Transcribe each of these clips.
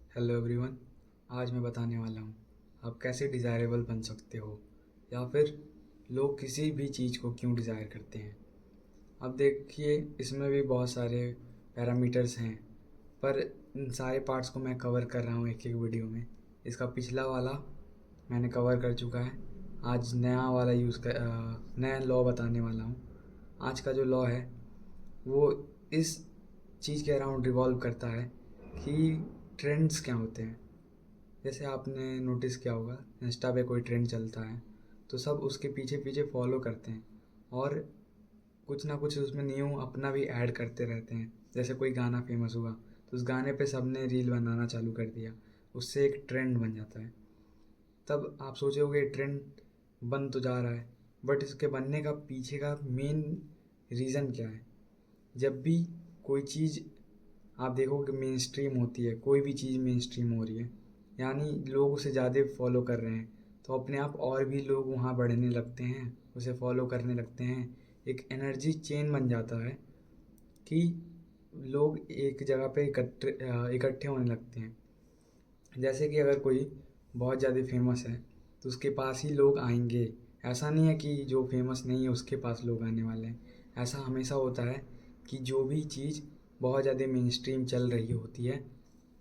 Hello everyone. आज मैं बताने वाला हूँ आप कैसे डिज़ायरेबल बन सकते हो या फिर लोग किसी भी चीज़ को क्यों डिज़ायर करते हैं। अब देखिए, इसमें भी बहुत सारे पैरामीटर्स हैं, पर इन सारे पार्ट्स को मैं कवर कर रहा हूँ एक एक वीडियो में। इसका पिछला वाला मैंने कवर कर चुका है। आज नया वाला नया लॉ बताने वाला हूँ। आज का जो लॉ है वो इस चीज़ के अराउंड रिवॉल्व करता है कि ट्रेंड्स क्या होते हैं। जैसे आपने नोटिस किया होगा, इंस्टा पे कोई ट्रेंड चलता है तो सब उसके पीछे पीछे फॉलो करते हैं और कुछ ना कुछ उसमें न्यू अपना भी ऐड करते रहते हैं। जैसे कोई गाना फेमस हुआ तो उस गाने पे सबने रील बनाना चालू कर दिया, उससे एक ट्रेंड बन जाता है। तब आप सोचोगे ट्रेंड बन तो जा रहा है, बट इसके बनने का पीछे का मेन रीज़न क्या है। जब भी कोई चीज़ आप देखोगे मेन स्ट्रीम होती है, कोई भी चीज़ मेन स्ट्रीम हो रही है, यानी लोग उसे ज़्यादा फॉलो कर रहे हैं, तो अपने आप और भी लोग वहाँ बढ़ने लगते हैं, उसे फॉलो करने लगते हैं। एक एनर्जी चेन बन जाता है कि लोग एक जगह पे इकट्ठे होने लगते हैं। जैसे कि अगर कोई बहुत ज़्यादा फेमस है तो उसके पास ही लोग आएंगे। ऐसा नहीं है कि जो फेमस नहीं है उसके पास लोग आने वाले हैं। ऐसा हमेशा होता है कि जो भी चीज़ बहुत ज़्यादा मेन स्ट्रीम चल रही होती है,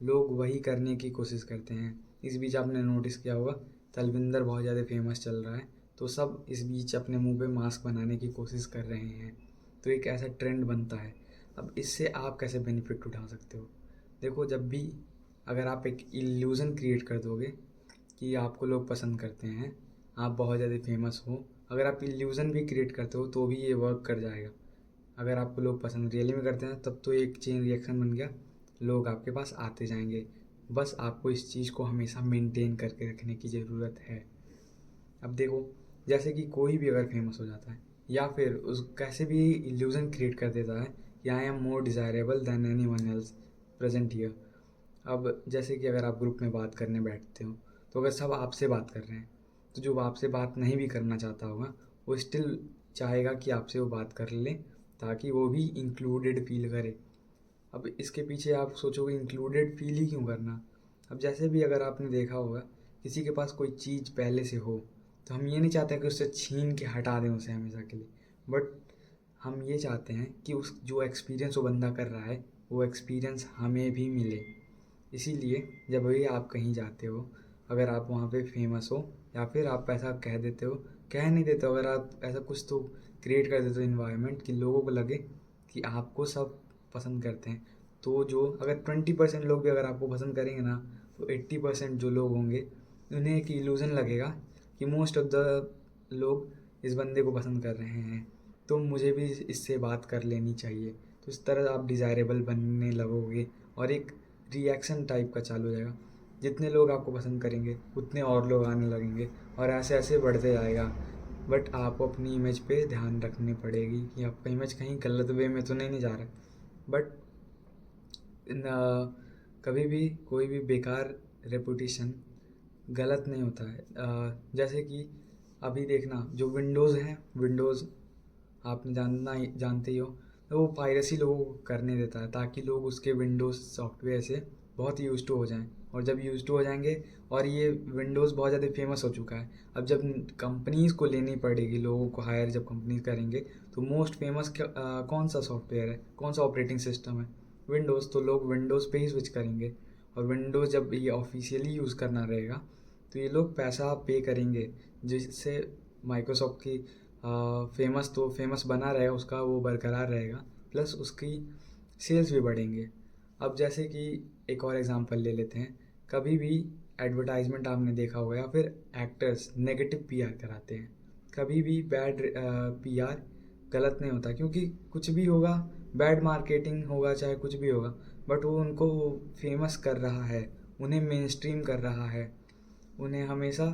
लोग वही करने की कोशिश करते हैं। इस बीच आपने नोटिस किया होगा, तलविंदर बहुत ज़्यादा फेमस चल रहा है तो सब इस बीच अपने मुंह पे मास्क बनाने की कोशिश कर रहे हैं। तो एक ऐसा ट्रेंड बनता है। अब इससे आप कैसे बेनिफिट उठा सकते हो। देखो, जब भी अगर आप एक इल्यूज़न क्रिएट कर दोगे कि आपको लोग पसंद करते हैं, आप बहुत ज़्यादा फेमस हो, अगर आप इल्यूज़न भी क्रिएट करते हो तो भी ये वर्क कर जाएगा। अगर आपको लोग पसंद रियली में करते हैं तब तो एक चेन रिएक्शन बन गया, लोग आपके पास आते जाएंगे। बस आपको इस चीज़ को हमेशा मेंटेन करके रखने की ज़रूरत है। अब देखो, जैसे कि कोई भी अगर फेमस हो जाता है या फिर उस कैसे भी इल्यूज़न क्रिएट कर देता है कि I am more desirable than any one else present here. अब जैसे कि अगर आप ग्रुप में बात करने बैठते हो तो अगर सब आपसे बात कर रहे हैं तो जो आपसे बात नहीं भी करना चाहता होगा वो स्टिल चाहेगा कि आपसे वो बात कर ले, ताकि वो भी इंक्लूडेड फील करे। अब इसके पीछे आप सोचोगे इंक्लूडेड फील ही क्यों करना। अब जैसे भी अगर आपने देखा होगा, किसी के पास कोई चीज़ पहले से हो तो हम ये नहीं चाहते कि उससे छीन के हटा दें उसे हमेशा के लिए, बट हम ये चाहते हैं कि उस जो एक्सपीरियंस वो बंदा कर रहा है वो एक्सपीरियंस हमें भी मिले। इसीलिए जब भी आप कहीं जाते हो, अगर आप वहाँ पे फेमस हो या फिर आप ऐसा कह देते हो, कह नहीं देते हो, अगर आप ऐसा कुछ तो क्रिएट कर देते हो इन्वायरमेंट कि लोगों को लगे कि आपको सब पसंद करते हैं, तो जो अगर 20% लोग भी अगर आपको पसंद करेंगे ना, तो 80% जो लोग होंगे उन्हें एक इल्यूज़न लगेगा कि मोस्ट ऑफ द लोग इस बंदे को पसंद कर रहे हैं, तो मुझे भी इससे बात कर लेनी चाहिए। तो इस तरह आप डिज़ायरेबल बनने लगोगे और एक रिएक्शन टाइप का चालू हो जाएगा। जितने लोग आपको पसंद करेंगे उतने और लोग आने लगेंगे और ऐसे ऐसे बढ़ते जाएगा। बट आपको अपनी इमेज पे ध्यान रखनी पड़ेगी कि आपका इमेज कहीं गलत वे में तो नहीं जा रहा है। बट कभी भी कोई भी बेकार रेपुटेशन गलत नहीं होता है। जैसे कि अभी देखना, जो विंडोज़ है, विंडोज़ आपने जानते ही हो, तो वो पायरेसी लोगों को करने देता है ताकि लोग उसके विंडोज़ सॉफ्टवेयर से बहुत यूज टू हो जाएं। और जब यूज टू हो जाएंगे, और ये विंडोज़ बहुत ज़्यादा फेमस हो चुका है, अब जब कंपनीज़ को लेनी पड़ेगी, लोगों को हायर जब कंपनीज करेंगे, तो मोस्ट फेमस कौन सा सॉफ्टवेयर है, कौन सा ऑपरेटिंग सिस्टम है, विंडोज़। तो लोग विंडोज़ पे ही स्विच करेंगे। और विंडोज़ जब ये ऑफिशियली यूज़ करना रहेगा तो ये लोग पैसा पे करेंगे, जिससे माइक्रोसॉफ्ट की फेमस तो फेमस बना रहेगा, उसका वो बरकरार रहेगा, प्लस उसकी सेल्स भी बढ़ेंगे। अब जैसे कि एक और एग्जांपल ले लेते हैं, कभी भी एडवर्टाइजमेंट आपने देखा होगा या फिर एक्टर्स नेगेटिव पीआर कराते हैं। कभी भी बैड पीआर गलत नहीं होता, क्योंकि कुछ भी होगा, बैड मार्केटिंग होगा चाहे कुछ भी होगा, बट वो उनको फेमस कर रहा है, उन्हें मेन स्ट्रीम कर रहा है, उन्हें हमेशा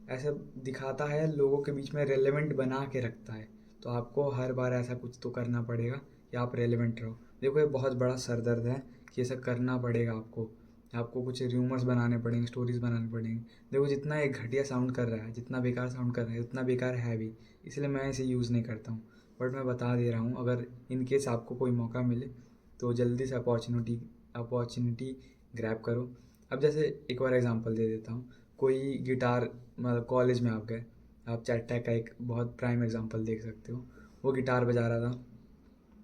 ऐसा दिखाता है, लोगों के बीच में रेलेवेंट बना के रखता है। तो आपको हर बार ऐसा कुछ तो करना पड़ेगा कि आप रेलेवेंट रहो। देखो, ये बहुत बड़ा सर दर्द है कि ऐसा करना पड़ेगा आपको। आपको कुछ र्यूमर्स बनाने पड़ेंगे, स्टोरीज बनाने पड़ेंगे। देखो, जितना एक घटिया साउंड कर रहा है, जितना बेकार साउंड कर रहा है, उतना बेकार है भी, इसलिए मैं इसे यूज़ नहीं करता हूँ। बट मैं बता दे रहा हूँ, अगर इन केस आपको कोई मौका मिले तो जल्दी से अपॉर्चुनिटी ग्रैब करो। अब जैसे एक और एग्जांपल दे देता हूँ, कोई गिटार मतलब कॉलेज में आप गए, आप चैट का एक बहुत प्राइम एग्जांपल देख सकते हो। वो गिटार बजा रहा था।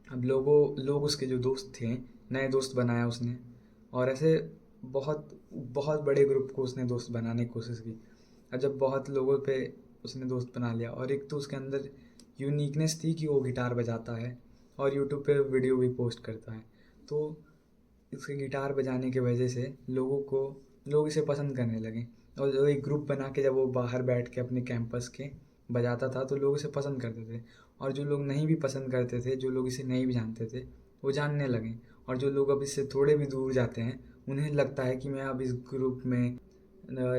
अब लोग उसके जो दोस्त थे, नए दोस्त बनाया उसने, और ऐसे बहुत बहुत बड़े ग्रुप को उसने दोस्त बनाने की कोशिश की। और जब बहुत लोगों पे उसने दोस्त बना लिया, और एक तो उसके अंदर यूनिकनेस थी कि वो गिटार बजाता है और यूट्यूब पे वीडियो भी पोस्ट करता है, तो इसके गिटार बजाने की वजह से लोग इसे पसंद करने लगे। और जो एक ग्रुप बना के जब वो बाहर बैठ के अपने कैंपस के बजाता था तो लोग इसे पसंद करते थे। और जो लोग नहीं भी पसंद करते थे, जो लोग इसे नहीं भी जानते थे, वो जानने लगे। और जो लोग अब इससे थोड़े भी दूर जाते हैं, उन्हें लगता है कि मैं अब इस ग्रुप में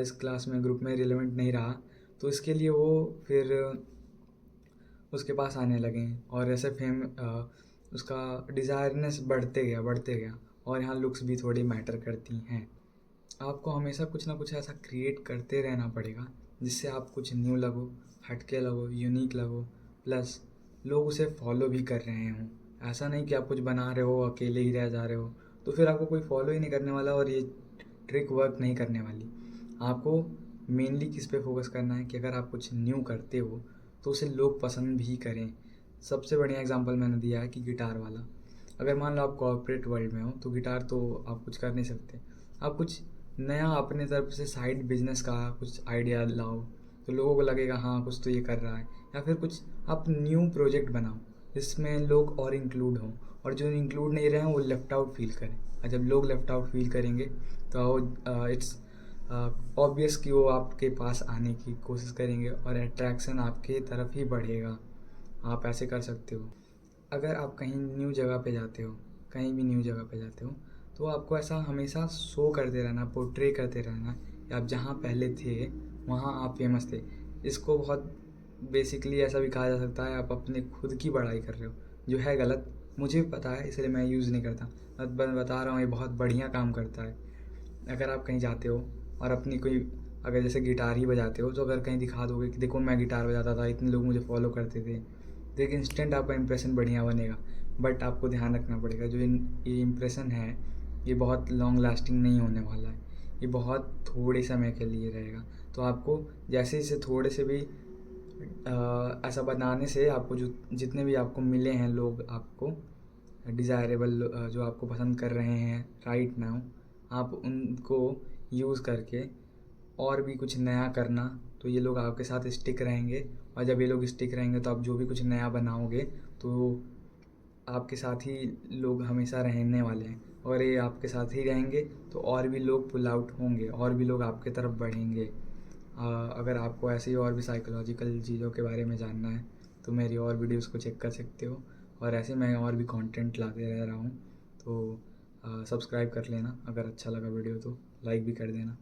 इस क्लास में ग्रुप में रिलेवेंट नहीं रहा, तो इसके लिए वो फिर उसके पास आने लगे। और ऐसे उसका डिज़ायरनेस बढ़ते गया। और यहाँ लुक्स भी थोड़ी मैटर करती हैं। आपको हमेशा कुछ ना कुछ ऐसा क्रिएट करते रहना पड़ेगा जिससे आप कुछ न्यू लगो, हटके लगो, यूनिक लगो, प्लस लोग उसे फॉलो भी कर रहे हों। ऐसा नहीं कि आप कुछ बना रहे हो अकेले ही रह जा रहे हो, तो फिर आपको कोई फॉलो ही नहीं करने वाला और ये ट्रिक वर्क नहीं करने वाली। आपको मेनली किस पे फोकस करना है कि अगर आप कुछ न्यू करते हो तो उसे लोग पसंद भी करें। सबसे बढ़िया एग्जांपल मैंने दिया है कि गिटार वाला। अगर मान लो आप कॉर्पोरेट वर्ल्ड में हो तो गिटार तो आप कुछ कर नहीं सकते। आप कुछ नया अपने तरफ से साइड बिजनेस का कुछ आइडिया लाओ, तो लोगों को लगेगा हाँ कुछ तो ये कर रहा है। या फिर कुछ आप न्यू प्रोजेक्ट बनाओ जिसमें लोग और इंक्लूड हों, और जो इंक्लूड नहीं रहे हैं वो लेफ़्ट आउट फील करें। और जब लोग लेफ़्ट आउट फील करेंगे तो इट्स ऑब्वियस कि वो आपके पास आने की कोशिश करेंगे और अट्रैक्शन आपके तरफ ही बढ़ेगा। आप ऐसे कर सकते हो। अगर आप कहीं न्यू जगह पे जाते हो, कहीं भी न्यू जगह पे जाते हो, तो आपको ऐसा हमेशा शो करते रहना, पोर्ट्रे करते रहना कि आप जहाँ पहले थे वहाँ आप फेमस थे। इसको बहुत बेसिकली ऐसा भी कहा जा सकता है आप अपने खुद की बड़ाई कर रहे हो, जो है गलत। मुझे भी पता है, इसलिए मैं यूज़ नहीं करता। मैं बता रहा हूँ ये बहुत बढ़िया काम करता है। अगर आप कहीं जाते हो और अपनी कोई, अगर जैसे गिटार ही बजाते हो, तो अगर कहीं दिखा दोगे कि देखो मैं गिटार बजाता था, इतने लोग मुझे फॉलो करते थे, तो एक इंस्टेंट आपका इंप्रेशन बढ़िया बनेगा। बट आपको ध्यान रखना पड़ेगा, जो ये इंप्रेशन है ये बहुत लॉन्ग लास्टिंग नहीं होने वाला है, ये बहुत थोड़े समय के लिए रहेगा। तो आपको जैसे जैसे थोड़े से भी ऐसा बनाने से आपको जो जितने भी आपको मिले हैं लोग, आपको डिज़ायरेबल जो आपको पसंद कर रहे हैं राइट नाउ, आप उनको यूज़ करके और भी कुछ नया करना, तो ये लोग आपके साथ स्टिक रहेंगे। और जब ये लोग स्टिक रहेंगे तो आप जो भी कुछ नया बनाओगे तो आपके साथ ही लोग हमेशा रहने वाले हैं। और ये आपके साथ ही रहेंगे तो और भी लोग पुल आउट होंगे, और भी लोग आपके तरफ बढ़ेंगे। अगर आपको ऐसे ही और भी साइकोलॉजिकल चीज़ों के बारे में जानना है तो मेरी और वीडियोस को चेक कर सकते हो। और ऐसे मैं और भी कंटेंट लाते रह रहा हूँ, तो सब्सक्राइब कर लेना। अगर अच्छा लगा वीडियो तो लाइक भी कर देना।